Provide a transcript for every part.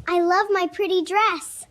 I love my pretty dress.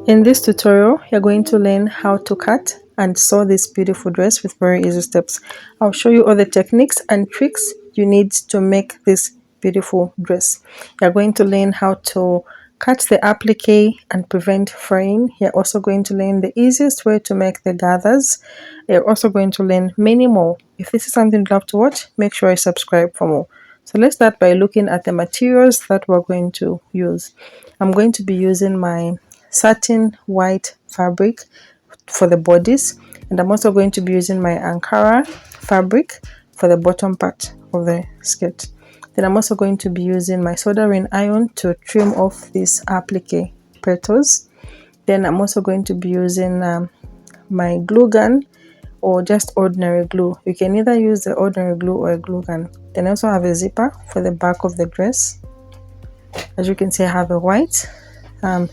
In this tutorial, you're going to learn how to cut and sew this beautiful dress with very easy steps. I'll show you all the techniques and tricks you need to make this beautiful dress. You're going to learn how to cut the applique and prevent fraying. You're also going to learn the easiest way to make the gathers. You're also going to learn many more. If this is something you'd love to watch, make sure you subscribe for more. So let's start by looking at the materials that we're going to use. I'm going to be using my satin white fabric for the bodies, and I'm also going to be using my Ankara fabric for the bottom part of the skirt. Then I'm also going to be using my soldering iron to trim off these applique petals. Then I'm also going to be using my glue gun or just ordinary glue. You can either use the ordinary glue or a glue gun. Then I also have a zipper for the back of the dress. As you can see, I have a white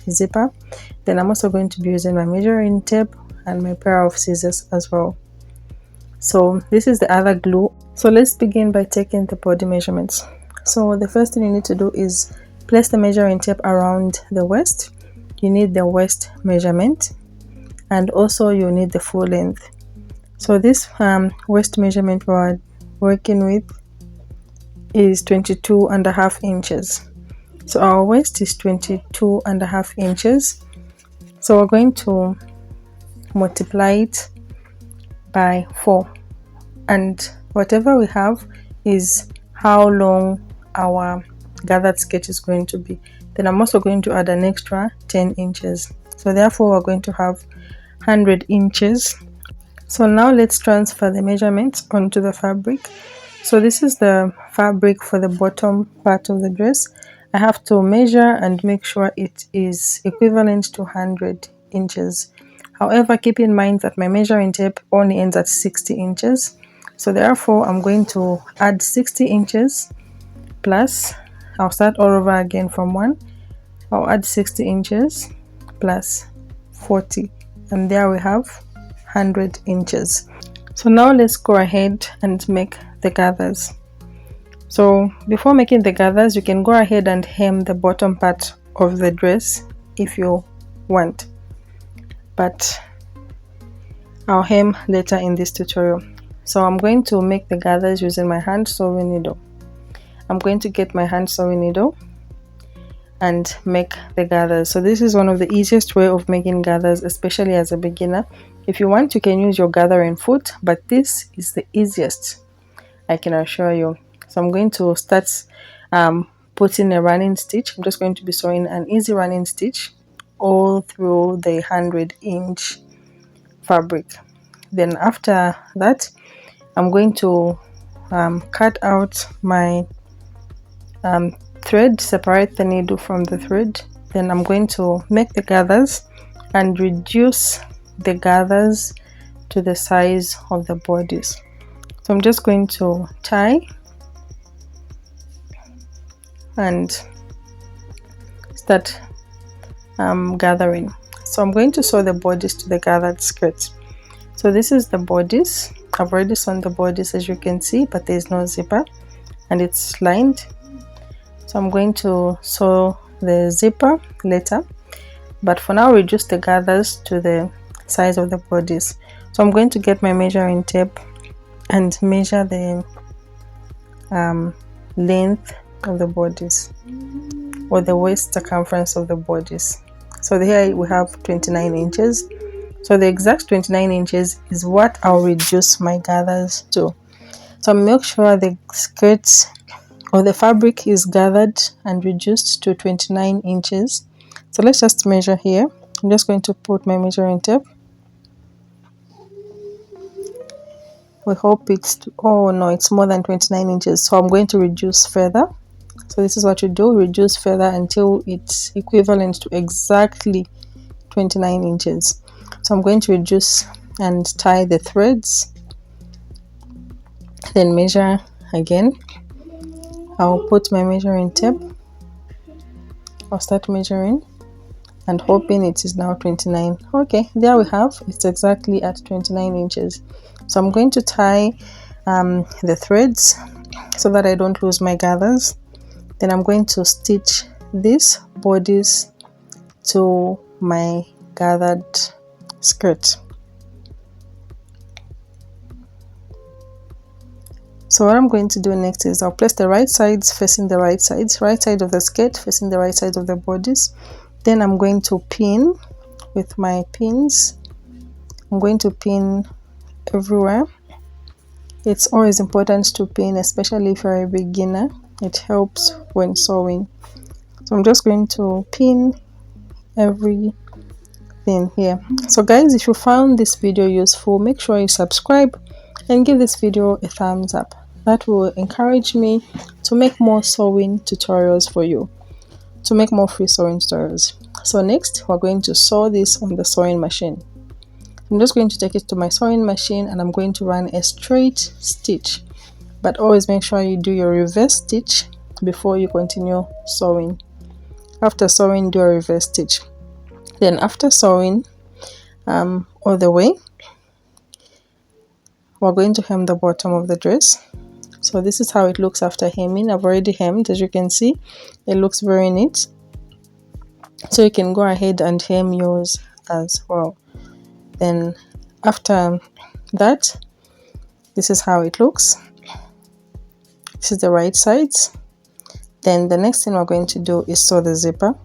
zipper. Then I'm also going to be using my measuring tape and my pair of scissors as well. So this is the other glue. So let's begin by taking the body measurements. So the first thing you need to do is place the measuring tape around the waist. You need the waist measurement, and also you need the full length. So this waist measurement we're working with is 22.5 inches. So our waist is 22.5 inches. So we're going to multiply it by 4, and whatever we have is how long our gathered skirt is going to be. Then I'm also going to add an extra 10 inches. So therefore we're going to have 100 inches. So now let's transfer the measurements onto the fabric. So this is the fabric for the bottom part of the dress. I have to measure and make sure it is equivalent to 100 inches. However, keep in mind that my measuring tape only ends at 60 inches. So therefore, I'm going to add 60 inches plus, I'll start all over again from 1. I'll add 60 inches plus 40. And there we have 100 inches. So now let's go ahead and make the gathers. So before making the gathers, you can go ahead and hem the bottom part of the dress if you want, but I'll hem later in this tutorial. So I'm going to make the gathers using my hand sewing needle. I'm going to get my hand sewing needle and make the gathers. So this is one of the easiest way of making gathers, especially as a beginner. If you want, you can use your gathering foot, but this is the easiest, I can assure you. So I'm going to start putting a running stitch. I'm just going to be sewing an easy running stitch all through the 100-inch fabric. Then after that, I'm going to cut out my thread, separate the needle from the thread. Then I'm going to make the gathers and reduce the gathers to the size of the bodies. So I'm just going to tie and start gathering. So I'm going to sew the bodies to the gathered skirt. So this is the bodies. I've already sewn the bodies, as you can see, but there is no zipper and it's lined. So I'm going to sew the zipper later, but for now reduce the gathers to the size of the bodies. So I'm going to get my measuring tape and measure the length of the bodies, or the waist circumference of the bodies. So here we have 29 inches. So the exact 29 inches is what I'll reduce my gathers to. So make sure the skirts or the fabric is gathered and reduced to 29 inches. So let's just measure here. I'm just going to put my measuring tape. We hope it's, oh no, it's more than 29 inches. So I'm going to reduce further. So this is what you do, reduce further until it's equivalent to exactly 29 inches. So I'm going to reduce and tie the threads, then measure again. I'll put my measuring tape. I'll start measuring and hoping it is now 29. Okay, there we have, it's exactly at 29 inches. So I'm going to tie the threads so that I don't lose my gathers. Then I'm going to stitch these bodies to my gathered skirt. So what I'm going to do next is I'll place the right sides facing the right sides, right side of the skirt facing the right side of the bodies. Then I'm going to pin with my pins. I'm going to pin everywhere. It's always important to pin, especially if you're a beginner. It helps when sewing. So I'm just going to pin everything here. So guys, if you found this video useful, make sure you subscribe and give this video a thumbs up. That will encourage me to make more sewing tutorials for you, to make more free sewing tutorials. So next, we're going to sew this on the sewing machine. I'm just going to take it to my sewing machine and I'm going to run a straight stitch. But always make sure you do your reverse stitch before you continue sewing. After sewing, do a reverse stitch. Then after sewing all the way, we're going to hem the bottom of the dress. So this is how it looks after hemming. I've already hemmed, as you can see. It looks very neat. So you can go ahead and hem yours as well. Then after that, this is how it looks. This is the right sides. Then the next thing we're going to do is sew the zipper.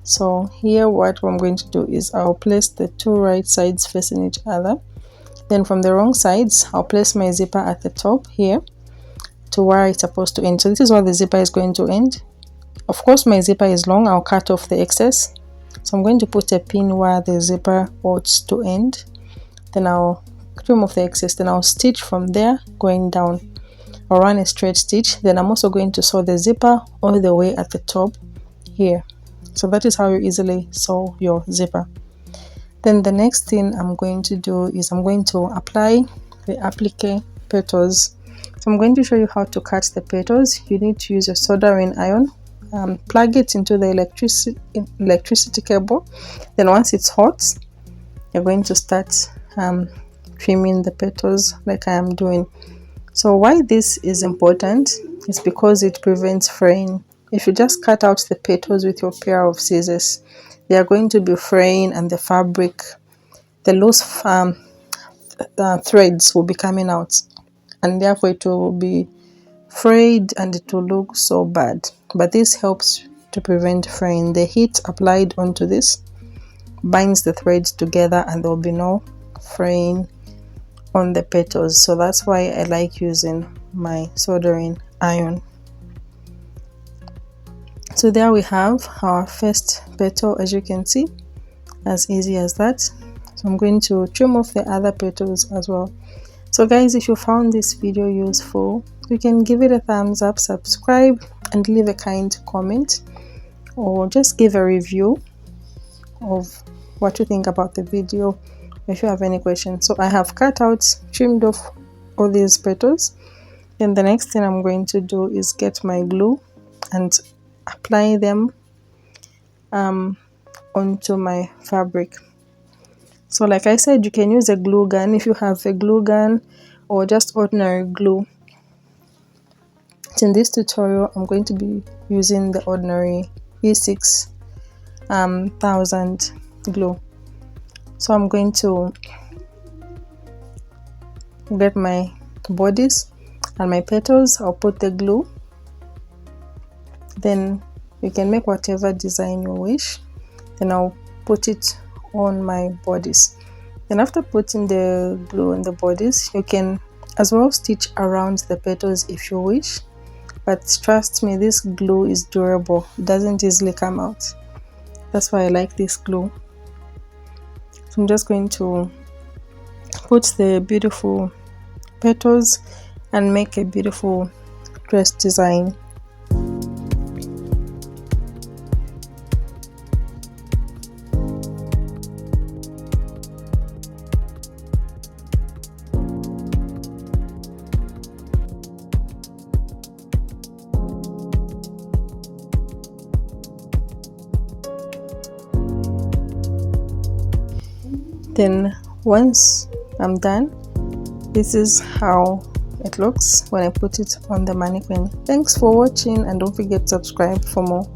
So here what I'm going to do is I'll place the two right sides facing each other. Then from the wrong sides, I'll place my zipper at the top here to where it's supposed to end. So this is where the zipper is going to end. Of course, my zipper is long. I'll cut off the excess. So I'm going to put a pin where the zipper ought to end. Then I'll trim off the excess. Then I'll stitch from there going down. I'll run a straight stitch. Then I'm also going to sew the zipper all the way at the top here. So that is how you easily sew your zipper. Then the next thing I'm going to do is I'm going to apply the applique petals. So I'm going to show you how to cut the petals. You need to use a soldering iron. Plug it into the electricity cable. Then once it's hot, you're going to start trimming the petals like I am doing. So why this is important is because it prevents fraying. If you just cut out the petals with your pair of scissors, they are going to be fraying and the fabric, the loose threads will be coming out, and therefore it will be frayed and it will look so bad. But this helps to prevent fraying. The heat applied onto this binds the threads together and there will be no fraying on the petals. So that's why I like using my soldering iron. So there we have our first petal, as you can see, as easy as that. So I'm going to trim off the other petals as well. So guys, if you found this video useful, you can give it a thumbs up, subscribe, and leave a kind comment, or just give a review of what you think about the video if you have any questions. So I have cut out, trimmed off all these petals. Then the next thing I'm going to do is get my glue and apply them onto my fabric. So like I said, you can use a glue gun if you have a glue gun, or just ordinary glue. In this tutorial, I'm going to be using the ordinary E6000 glue. So I'm going to get my bodies and my petals. I'll put the glue. Then you can make whatever design you wish. Then I'll put it on my bodies. Then after putting the glue on the bodies, you can as well stitch around the petals if you wish. But trust me, this glue is durable. It doesn't easily come out. That's why I like this glue. So I'm just going to put the beautiful petals and make a beautiful dress design. Then once I'm done, This is how it looks when I put it on the mannequin. Thanks for watching, and don't forget to subscribe for more.